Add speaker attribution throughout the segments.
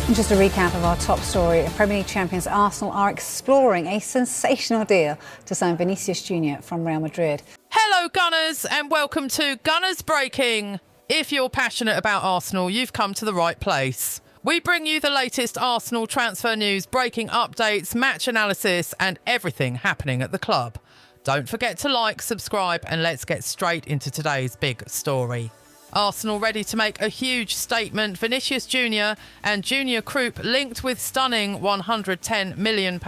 Speaker 1: And just a recap of our top story. Premier League champions Arsenal are exploring a sensational deal to sign Vinicius Jr. from Real Madrid.
Speaker 2: Hello Gunners and welcome to Gunners Breaking. If you're passionate about Arsenal, you've come to the right place. We bring you the latest Arsenal transfer news, breaking updates, match analysis and everything happening at the club. Don't forget to like, subscribe and let's get straight into today's big story. Arsenal ready to make a huge statement. Vinicius Jr. and Junior Krupp linked with stunning £110 million.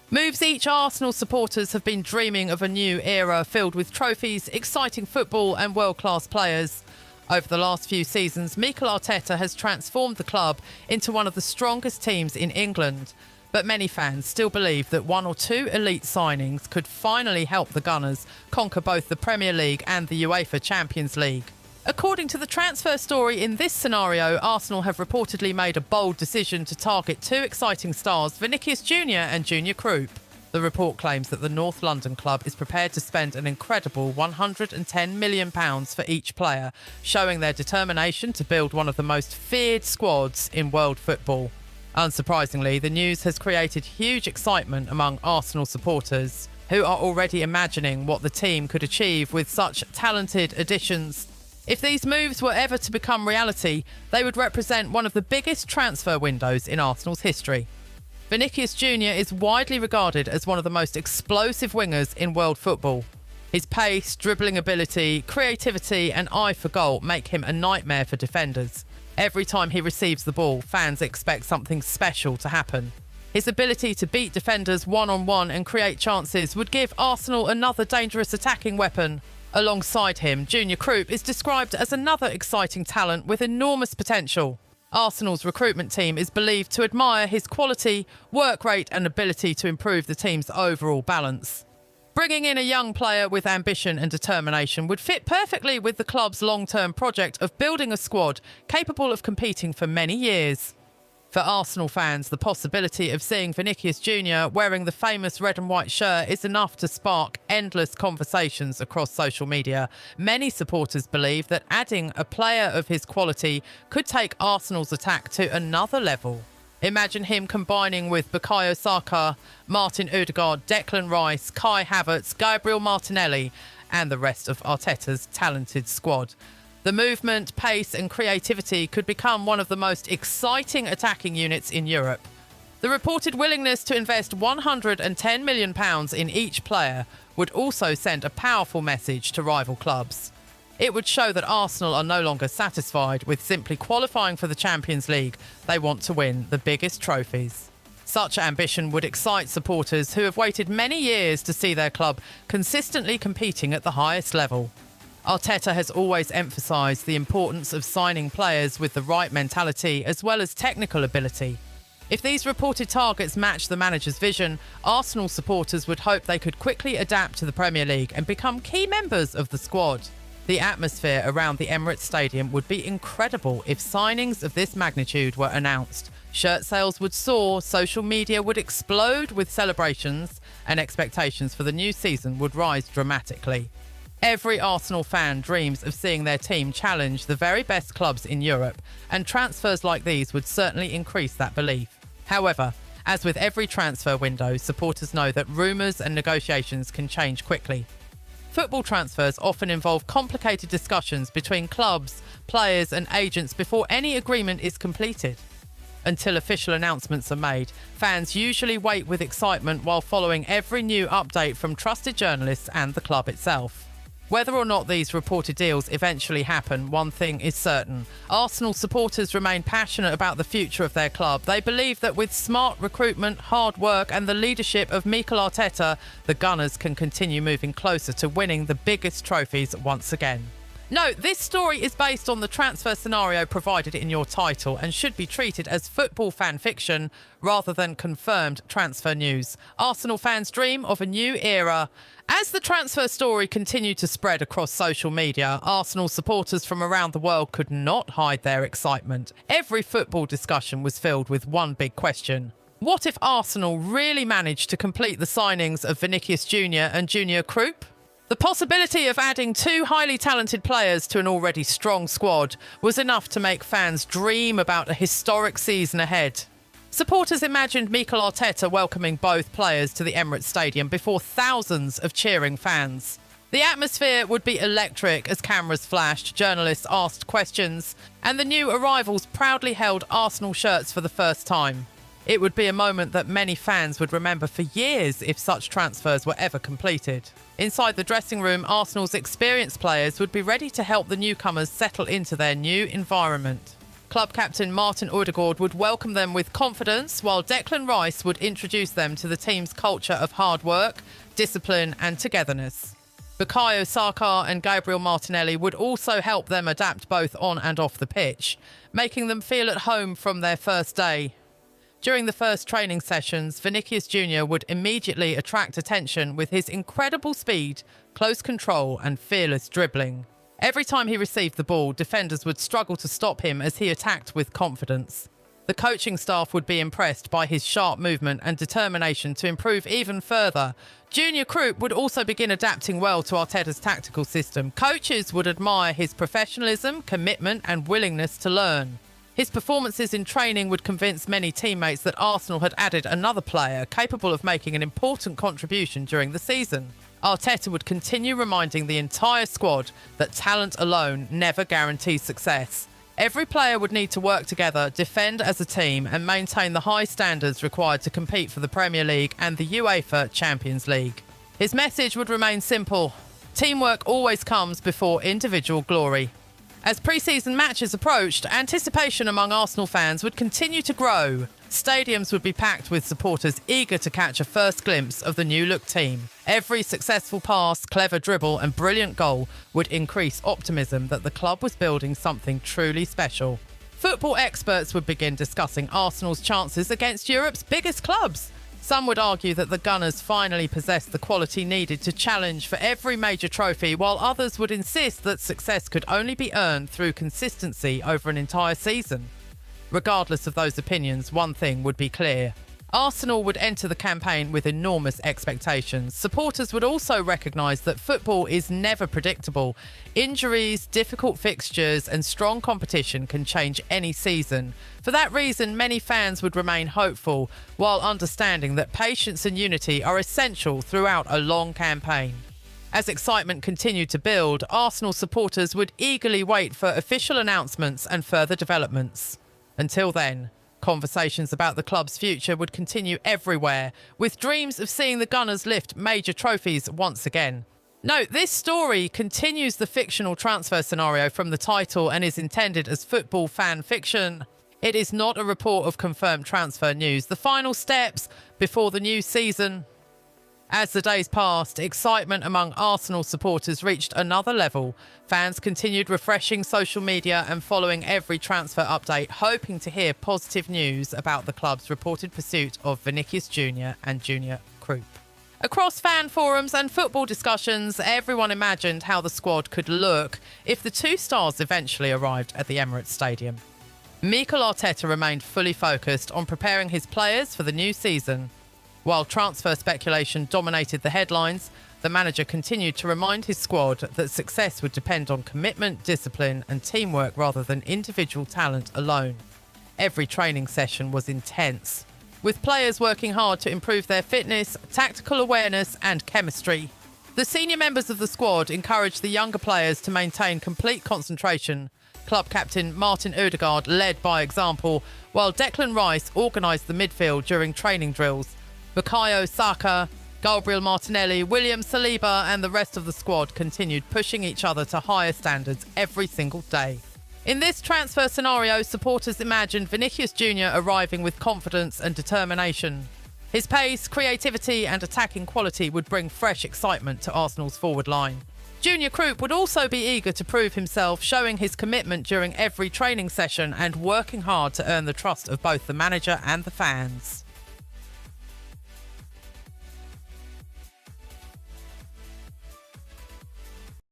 Speaker 2: Moves each Arsenal supporters have been dreaming of a new era filled with trophies, exciting football and world-class players. Over the last few seasons, Mikel Arteta has transformed the club into one of the strongest teams in England. But many fans still believe that one or two elite signings could finally help the Gunners conquer both the Premier League and the UEFA Champions League. According to the transfer story in this scenario, Arsenal have reportedly made a bold decision to target two exciting stars, Vinicius Jr. and Junior Krupp. The report claims that the North London club is prepared to spend an incredible £110 million for each player, showing their determination to build one of the most feared squads in world football. Unsurprisingly, the news has created huge excitement among Arsenal supporters, who are already imagining what the team could achieve with such talented additions. If these moves were ever to become reality, they would represent one of the biggest transfer windows in Arsenal's history. Vinicius Jr. is widely regarded as one of the most explosive wingers in world football. His pace, dribbling ability, creativity and eye for goal make him a nightmare for defenders. Every time he receives the ball, fans expect something special to happen. His ability to beat defenders one-on-one and create chances would give Arsenal another dangerous attacking weapon. Alongside him, Junior Krupp is described as another exciting talent with enormous potential. Arsenal's recruitment team is believed to admire his quality, work rate and ability to improve the team's overall balance. Bringing in a young player with ambition and determination would fit perfectly with the club's long-term project of building a squad capable of competing for many years. For Arsenal fans, the possibility of seeing Vinicius Jr. wearing the famous red and white shirt is enough to spark endless conversations across social media. Many supporters believe that adding a player of his quality could take Arsenal's attack to another level. Imagine him combining with Bukayo Saka, Martin Odegaard, Declan Rice, Kai Havertz, Gabriel Martinelli and the rest of Arteta's talented squad. The movement, pace and creativity could become one of the most exciting attacking units in Europe. The reported willingness to invest £110 million in each player would also send a powerful message to rival clubs. It would show that Arsenal are no longer satisfied with simply qualifying for the Champions League. They want to win the biggest trophies. Such ambition would excite supporters who have waited many years to see their club consistently competing at the highest level. Arteta has always emphasised the importance of signing players with the right mentality as well as technical ability. If these reported targets match the manager's vision, Arsenal supporters would hope they could quickly adapt to the Premier League and become key members of the squad. The atmosphere around the Emirates Stadium would be incredible if signings of this magnitude were announced. Shirt sales would soar, social media would explode with celebrations, and expectations for the new season would rise dramatically. Every Arsenal fan dreams of seeing their team challenge the very best clubs in Europe, and transfers like these would certainly increase that belief. However, as with every transfer window, supporters know that rumours and negotiations can change quickly. Football transfers often involve complicated discussions between clubs, players and agents before any agreement is completed. Until official announcements are made, fans usually wait with excitement while following every new update from trusted journalists and the club itself. Whether or not these reported deals eventually happen, one thing is certain. Arsenal supporters remain passionate about the future of their club. They believe that with smart recruitment, hard work and the leadership of Mikel Arteta, the Gunners can continue moving closer to winning the biggest trophies once again. Note, this story is based on the transfer scenario provided in your title and should be treated as football fan fiction rather than confirmed transfer news. Arsenal fans dream of a new era. As the transfer story continued to spread across social media, Arsenal supporters from around the world could not hide their excitement. Every football discussion was filled with one big question. What if Arsenal really managed to complete the signings of Vinicius Jr. and Junior Krupp? The possibility of adding 2 highly talented players to an already strong squad was enough to make fans dream about a historic season ahead. Supporters imagined Mikel Arteta welcoming both players to the Emirates Stadium before thousands of cheering fans. The atmosphere would be electric as cameras flashed, journalists asked questions, and the new arrivals proudly held Arsenal shirts for the first time. It would be a moment that many fans would remember for years if such transfers were ever completed. Inside the dressing room, Arsenal's experienced players would be ready to help the newcomers settle into their new environment. Club captain Martin Ødegaard would welcome them with confidence, while Declan Rice would introduce them to the team's culture of hard work, discipline and togetherness. Bukayo Saka and Gabriel Martinelli would also help them adapt both on and off the pitch, making them feel at home from their first day. During the first training sessions, Vinicius Jr. would immediately attract attention with his incredible speed, close control and fearless dribbling. Every time he received the ball, defenders would struggle to stop him as he attacked with confidence. The coaching staff would be impressed by his sharp movement and determination to improve even further. Junior Krupp would also begin adapting well to Arteta's tactical system. Coaches would admire his professionalism, commitment and willingness to learn. His performances in training would convince many teammates that Arsenal had added another player capable of making an important contribution during the season. Arteta would continue reminding the entire squad that talent alone never guarantees success. Every player would need to work together, defend as a team and maintain the high standards required to compete for the Premier League and the UEFA Champions League. His message would remain simple: teamwork always comes before individual glory. As pre-season matches approached, anticipation among Arsenal fans would continue to grow. Stadiums would be packed with supporters eager to catch a first glimpse of the new-look team. Every successful pass, clever dribble and brilliant goal would increase optimism that the club was building something truly special. Football experts would begin discussing Arsenal's chances against Europe's biggest clubs. Some would argue that the Gunners finally possessed the quality needed to challenge for every major trophy, while others would insist that success could only be earned through consistency over an entire season. Regardless of those opinions, one thing would be clear. Arsenal would enter the campaign with enormous expectations. Supporters would also recognise that football is never predictable. Injuries, difficult fixtures and strong competition can change any season. For that reason, many fans would remain hopeful, while understanding that patience and unity are essential throughout a long campaign. As excitement continued to build, Arsenal supporters would eagerly wait for official announcements and further developments. Until then, conversations about the club's future would continue everywhere, with dreams of seeing the Gunners lift major trophies once again. Note, this story continues the fictional transfer scenario from the title and is intended as football fan fiction. It is not a report of confirmed transfer news. The final steps before the new season. As the days passed, excitement among Arsenal supporters reached another level. Fans continued refreshing social media and following every transfer update, hoping to hear positive news about the club's reported pursuit of Vinicius Jr. and Junior Krupp. Across fan forums and football discussions, everyone imagined how the squad could look if the two stars eventually arrived at the Emirates Stadium. Mikel Arteta remained fully focused on preparing his players for the new season. While transfer speculation dominated the headlines, the manager continued to remind his squad that success would depend on commitment, discipline and teamwork rather than individual talent alone. Every training session was intense, with players working hard to improve their fitness, tactical awareness and chemistry. The senior members of the squad encouraged the younger players to maintain complete concentration. Club captain Martin Ødegaard led by example, while Declan Rice organised the midfield during training drills. Bukayo Saka, Gabriel Martinelli, William Saliba and the rest of the squad continued pushing each other to higher standards every single day. In this transfer scenario, supporters imagined Vinicius Jr. arriving with confidence and determination. His pace, creativity and attacking quality would bring fresh excitement to Arsenal's forward line. Junior Krupp would also be eager to prove himself, showing his commitment during every training session and working hard to earn the trust of both the manager and the fans.